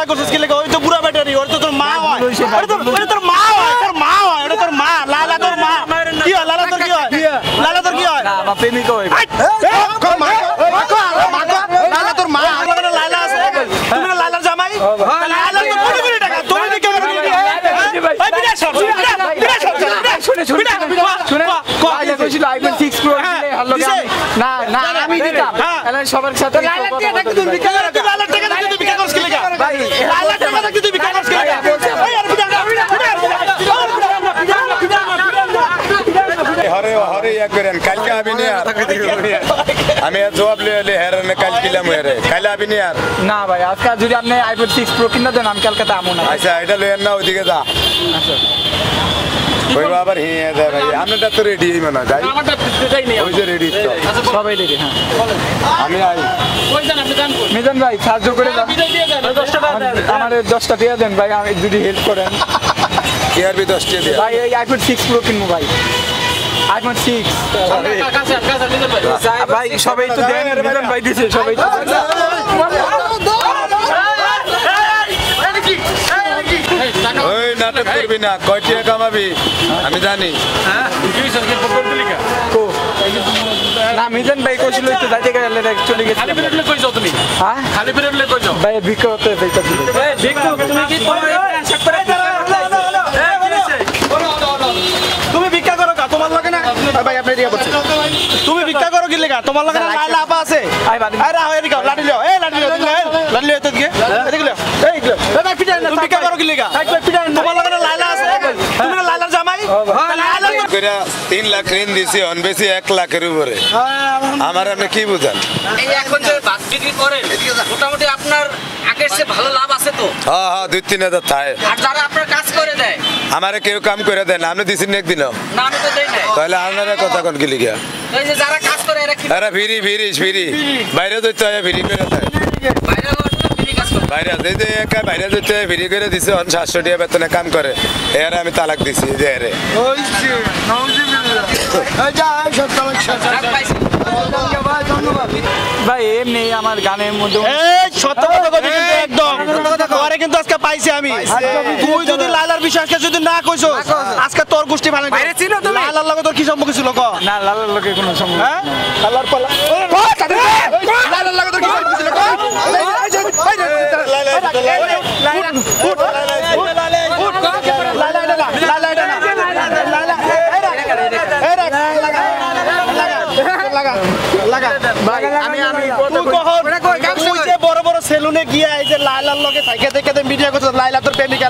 করছিস কি লাগে ওই তো পুরা ব্যাটারি ওর তো তোর মা হয় ওরে তোর মা হয় তোর মা হয় ওরে তোর মা লালা তোর মা কি হয় লালা তোর কি হয় লালা তোর কি হয় না আমার প্রেমিক হয় কো মা লালা তোর মা আমার লালা আছে তুমি না লালার জামাই লালা তো কোটি কোটি টাকা তুমি কি করে ভাই বিনা সব শুনে আগে কইছিল আইফোন 6 প্রো দিলে হলো না না আমি দিতাম এলা সবার সাথে লালা টাকা তুই বিক্রি কর লালা টাকা তুই বিক্রি করছিস কি লাগা ভাই লালা টাকা তুই বিক্রি করছিস কি লাগা ওই আর বিনা হরে হরে এক করেন কালকে আবি নি আর আমি জবাব লইলে হেরানে কাল কিলাম হেরে কাল আবি নি আর না ভাই আজকে যদি আপনি আইফোন 6 প্রো কিনা দেন আমি কালকে আমু না আচ্ছা এটা লইেন না ওদিকে যা আচ্ছা ওই বাবার হিয়ে দে ভাই আমরা তো রেডি মনে যাই আমারটা দেই নেই ওই যে রেডি তো সবাই রেডি হ্যাঁ আমি আই কই যান আপনি যান মিজান ভাই সাহায্য করে দেন বিদায় দিয়ে দেন 10 টাকা দেন আমার 10টা দিয়ে দেন ভাই আমি যদি হেল্প করেন কি আর বি 10 টি দে ভাই এই আইফোন 6 প্রো কিনবো ভাই আইফোন 6 কাছে নিতে পারি ভাই সবাই তো দেন মিজান ভাই দিছে সবাই তো ওই নাটক করবি না কয় টাকা কামাবি আমি জানি কি সরকার পকড় দিলি কা কো না মিজান ভাই কইছিল তো যাইতে গেলে চলে গেছে খালি পেরে কই যাও তুমি হ্যাঁ খালি পেরে কই যাও ভাই ভিক্ষা করতে পয়সা দিল দেখো তুমি কি হ্যান্ডশেক করে তুমি ভিক্ষা করো কা তোমার লাগে না ভাই আপনি দিয়া বলছেন তুমি ভিক্ষা করো কি লাগা তোমার লাগে না লালা আপা আছে আই বাদি আরে আও এদিকে লাঠি লিও এই লাঠি লিও লাঠি লিও এদিকে এদিকে লিও এই লিও ভাই পিটাই না তুমি ভিক্ষা করো কি লাগা তোমার লাগে না লালা আছে তুমি না লালার জামাই লালা কইরা 3 লাখ ঋণ দিছি অন বেশি 1 লাখের উপরে আমার আপনি কি বুঝান এই এখন যে বাস বিক্রি করেন মোটামুটি আপনার আগের চেয়ে ভালো লাভ আছে তো হ্যাঁ হ্যাঁ 2-3 থাকে আর যারা আপনার কাজ করে দেয় আমারে কেউ কাম করে দেন আপনি দিছেন একদিন না আমি তো দেই নাই তাহলে আপনারা কথা কোন কি লিখা এই যে যারা কাজ করে এরা কি আরে ফিরি বাইরে যাইতে হয় ফিরি করে দেয় বাইরে বিক্রি কাজ করে বাইরে যেতে একা বাইরে যেতে ফিরি করে দিছে 700 টাকা বেতনে কাম করে এর আমি তালাক দিছি যে এরে রাত পাইছি ভাই এমনি আমার গানের মধ্যে এই সত্য কথা কইছি কিন্তু একদম পরে কিন্তু আজকে পাইছি আমি তুই যদি লালার বিষয় আজকে যদি না কইছস আজকে তোর গোষ্ঠী ভালো বাইরে ছিল তুমি? লালার লগে তোর কি সম্পর্ক ছিল ক না লালার লোকে কোনো সম্ভব হ্যাঁ লালার পালা লালার লগে তোর কি সম্পর্ক ছিল ক বড় বড় সেলুনে গিয়া এই যে লাইলার লগে থাকে দেখে মিডিয়া করতে লাইলা তোর প্রেমিকা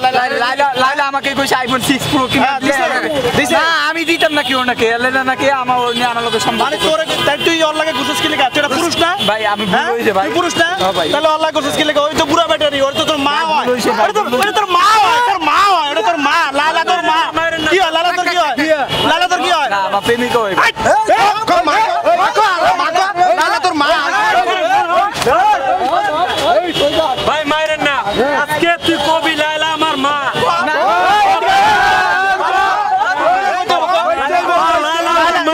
লাইলা আমাকে কইছে আইফোন 6 প্রো কিনা দিছে না আমি দিতাম নাকি ওনাকে লাইলা নাকি আমার ওর নিয়ে আমার লোকে সম্ভব মানে তোর তাই তুই ওর লাগে ঘুষস কি লাগা তুই এটা পুরুষ না ভাই আমি ভুল হইছে ভাই তুই পুরুষ না ভাই তাহলে ওর লাগে ঘুষস কি লাগা ওই তো পুরা ব্যাটারি ওর তো তোর মা হয় ওরে তোর মা হয় তোর মা হয় ওরে তোর মা লালা তোর মা কি হয় লালা তোর কি হয় লালা তোর কি হয় না আমার প্রেমিক হয় লালা তোর মা ভাই মাইরেন না আজকে তুই কবি লাইলা আমার মা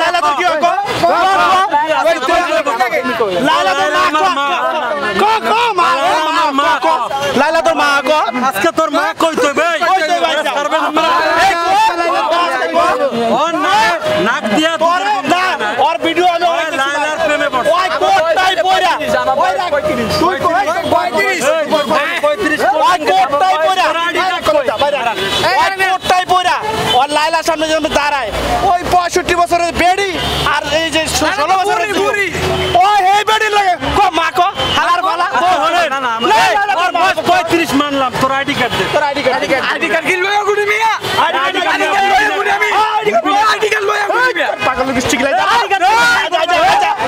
লালা তোর কি হয় লালা তোর মা লালা তোর মা কো আজকে তোর মা কই তো ভাই নাক দিয়া ওর ভিডিও আমি লাইলার প্রেমে পড়ছে ওই কোটটাই পড়া তুই কই 35 ওর লাইলার সামনে যখন দাঁড়ায় ওই 65 বছরের বেড়ি আর এই যে 16 বছরের বুড়ি ওই এই বেড়ি লাগে কো মা কো হালার ভালা না না আমার বয়স 35 মানলাম তোর আইডি কার্ড দে তোর আইডি কার্ড কি লয়া গুড়ি মিয়া আইডি কার্ড লয়া গুড়ি মিয়া পাগল ডিস্ট্রিক্ট লাই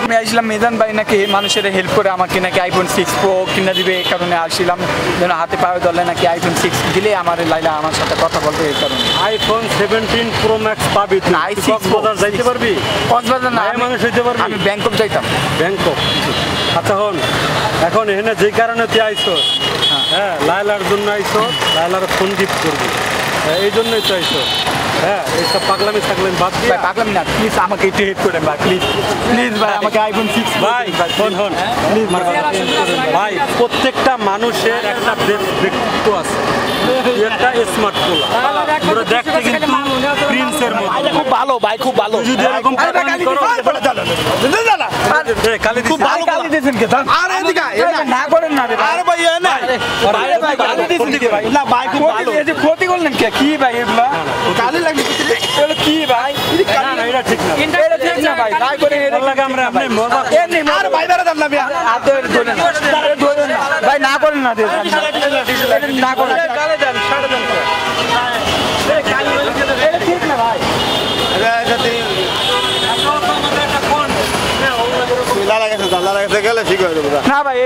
আমি আসলাম মেজান ভাই নাকি মানুষের হেল্প করে আমাকে নাকি আইফোন 6 প্রো কিনে দিবে এই কারণে আসছিলাম যেন হাতে পায়ে ধরলে নাকি আইফোন 6 দিলে আমার লাইলা আমার সাথে কথা বলবে এই কারণে আইফোন 17 প্রো ম্যাক্স পাবি তুই i6 কক্সবাজার যাইতে পারবি কক্সবাজার না মায়া মানুষ হইতে পারবি আমি ব্যাংকক যাইতাম ব্যাংকক আচ্ছা হন এখন এখানে যে কারণে তুই আইছো হ্যাঁ লাইলার জন্য আইছো লাইলার ফোন গিফট করবি এই জন্যই তো আইছো হ্যাঁ এইসব পাগলামি থাকলেন বাদ দিয়ে ভাই পাগলামি না, প্লিজ আমাকে একটু হেল্প করেন ভাই, প্লিজ প্লিজ ভাই আমাকে আইফোন 6 ভাই হন হন প্লিজ ভাই প্রত্যেকটা মানুষের একটা ব্যক্তিত্ব আছে। তুই একটা স্মার্ট পোলা, তোরা দেখতে কিন্তু প্রিন্সের মতো। খুব ভালো ভাই, খুব ভালো। তুই যদি এরকম পাগলামি করো, এ, কালি দিছিস। গালি দিয়েছেন কে তা? আর এদিকে আয়, এই না করেন না রে ভাই। আর ভাই এ না আরে ভাই গালি দিয়েছেন কে ভাই? না ভাই খুব ভালো। এই যে ক্ষতি করলেন কে? কি ভাই এগুলা? গালি লাগবে এগুলো কি ভাই? না না এটা ঠিক না। এটা ঠিক না ভাই, তাই করে এটা ওর লাগে আমরা এমনি মজা করি। এমনি আর ভাই বেড়া দাম না বিয়া আদর ধরেন না, ধরেন না ভাই, না করেন না দিয়ে না করেন, গালে দেন, ছাড়ে দেন তো। এটা ঠিক না ভাই। লালা গেছে গেলে ঠিক হয়ে যাবে। না ভাই